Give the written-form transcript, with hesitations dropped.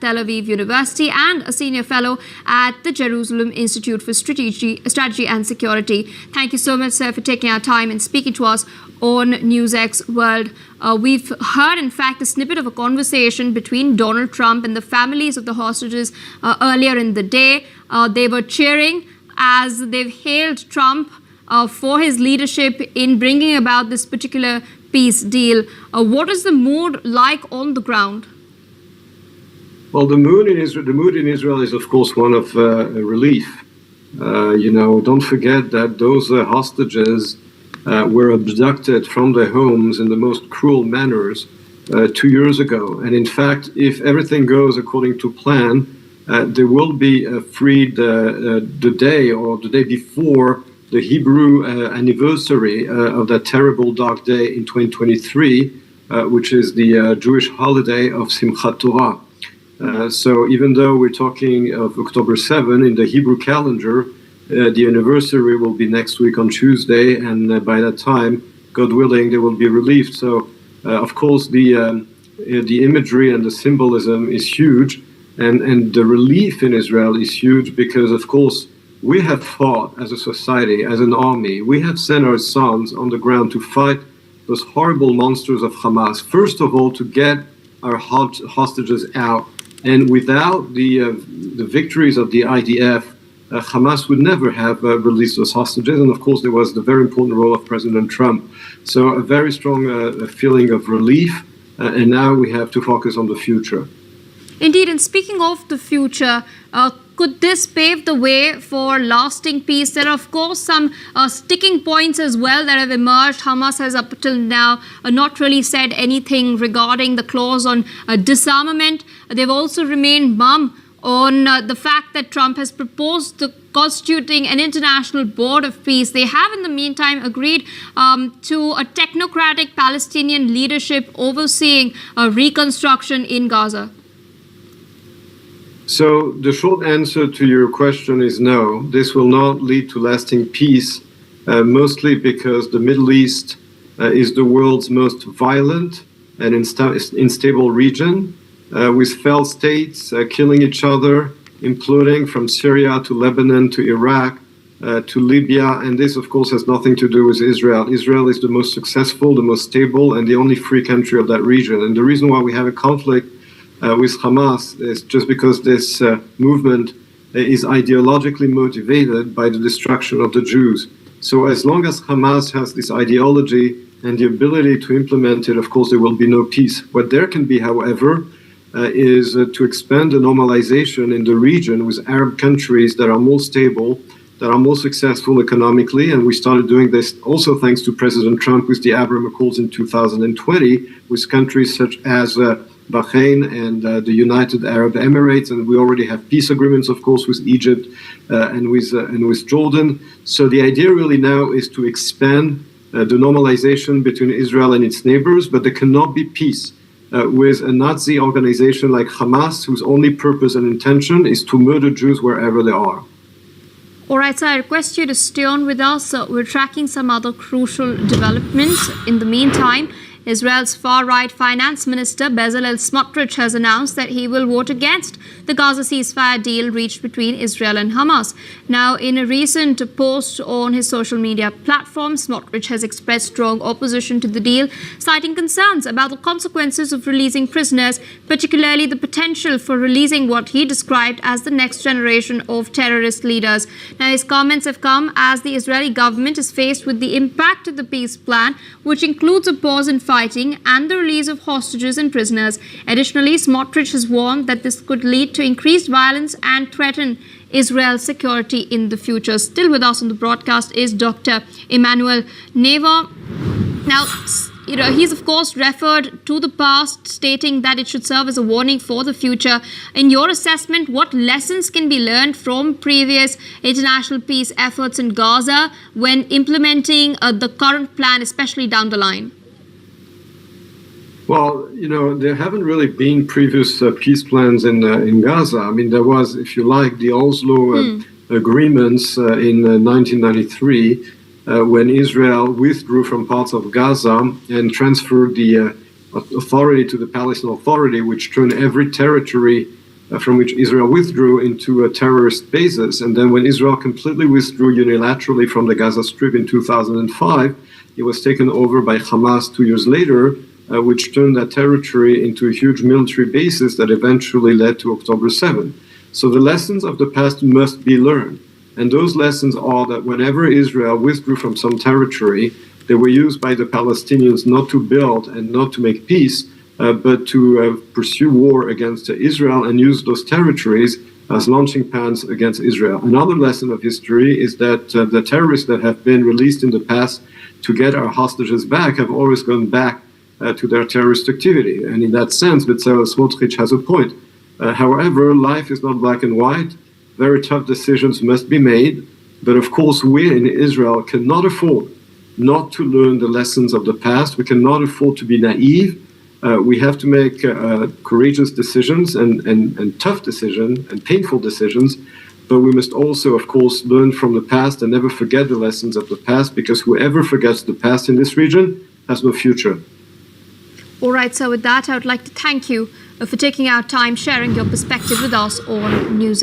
Tel Aviv University and a senior fellow at the Jerusalem Institute for Strategy and Security. Thank you so much, sir, for taking our time and speaking to us on NewsX World. We've heard, in fact, a snippet of a conversation between Donald Trump and the families of the hostages earlier in the day. They were cheering as they've hailed Trump for his leadership in bringing about this particular peace deal. What is the mood like on the ground? Well, the mood in Israel is, of course, one of relief. Don't forget that those hostages were abducted from their homes in the most cruel manners 2 years ago. And in fact, if everything goes according to plan, they will be freed the day before the Hebrew anniversary of that terrible dark day in 2023, which is the Jewish holiday of Simchat Torah. So even though we're talking of October 7 in the Hebrew calendar, the anniversary will be next week on Tuesday, and by that time, God willing, they will be relieved. So, of course, the imagery and the symbolism is huge, and the relief in Israel is huge because, of course, we have fought as a society, as an army. We have sent our sons on the ground to fight those horrible monsters of Hamas. First of all, to get our hostages out. And without the victories of the IDF, Hamas would never have released those hostages. And of course, there was the very important role of President Trump. So a very strong feeling of relief. And now we have to focus on the future. Indeed. And speaking of the future, could this pave the way for lasting peace? There are, of course, some sticking points as well that have emerged. Hamas has up till now not really said anything regarding the clause on disarmament. They've also remained mum on the fact that Trump has proposed constituting an international board of peace. They have, in the meantime, agreed to a technocratic Palestinian leadership overseeing reconstruction in Gaza. So the short answer to your question is no. This will not lead to lasting peace, mostly because the Middle East is the world's most violent and unstable region, with failed states killing each other, imploding from Syria to Lebanon to Iraq to Libya. And this, of course, has nothing to do with Israel. Israel is the most successful, the most stable, and the only free country of that region. And the reason why we have a conflict with Hamas is just because this movement is ideologically motivated by the destruction of the Jews. So as long as Hamas has this ideology and the ability to implement it, of course, there will be no peace. What there can be, however, is to expand the normalization in the region with Arab countries that are more stable, that are more successful economically. And we started doing this also thanks to President Trump with the Abraham Accords in 2020, with countries such as Bahrain and the United Arab Emirates, and we already have peace agreements, of course, with Egypt and with Jordan. So the idea really now is to expand the normalization between Israel and its neighbors, but there cannot be peace with a Nazi organization like Hamas, whose only purpose and intention is to murder Jews wherever they are. All right, so I request you to stay on with us. We're tracking some other crucial developments. In the meantime, Israel's far-right finance minister Bezalel Smotrich has announced that he will vote against the Gaza ceasefire deal reached between Israel and Hamas. Now, in a recent post on his social media platform, Smotrich has expressed strong opposition to the deal, citing concerns about the consequences of releasing prisoners, particularly the potential for releasing what he described as the next generation of terrorist leaders. Now, his comments have come as the Israeli government is faced with the impact of the peace plan, which includes a pause in fighting and the release of hostages and prisoners. Additionally, Smotrich has warned that this could lead to increased violence and threaten Israel's security in the future. Still with us on the broadcast is Dr. Emmanuel Navon. Now, he's of course referred to the past, stating that it should serve as a warning for the future. In your assessment, what lessons can be learned from previous international peace efforts in Gaza when implementing the current plan, especially down the line? Well, there haven't really been previous peace plans in Gaza. I mean, there was, if you like, the Oslo agreements in 1993 when Israel withdrew from parts of Gaza and transferred the authority to the Palestinian Authority, which turned every territory from which Israel withdrew into a terrorist basis. And then when Israel completely withdrew unilaterally from the Gaza Strip in 2005, it was taken over by Hamas 2 years later, which turned that territory into a huge military basis that eventually led to October 7. So the lessons of the past must be learned. And those lessons are that whenever Israel withdrew from some territory, they were used by the Palestinians not to build and not to make peace, but to pursue war against Israel and use those territories as launching pads against Israel. Another lesson of history is that the terrorists that have been released in the past to get our hostages back have always gone back to their terrorist activity. And in that sense, Bezalel Smotrich has a point. However, life is not black and white. Very tough decisions must be made. But of course, we in Israel cannot afford not to learn the lessons of the past. We cannot afford to be naive. We have to make courageous decisions and tough decisions and painful decisions. But we must also, of course, learn from the past and never forget the lessons of the past, because whoever forgets the past in this region has no future. All right, so with that, I would like to thank you for taking our time, sharing your perspective with us on NewsX.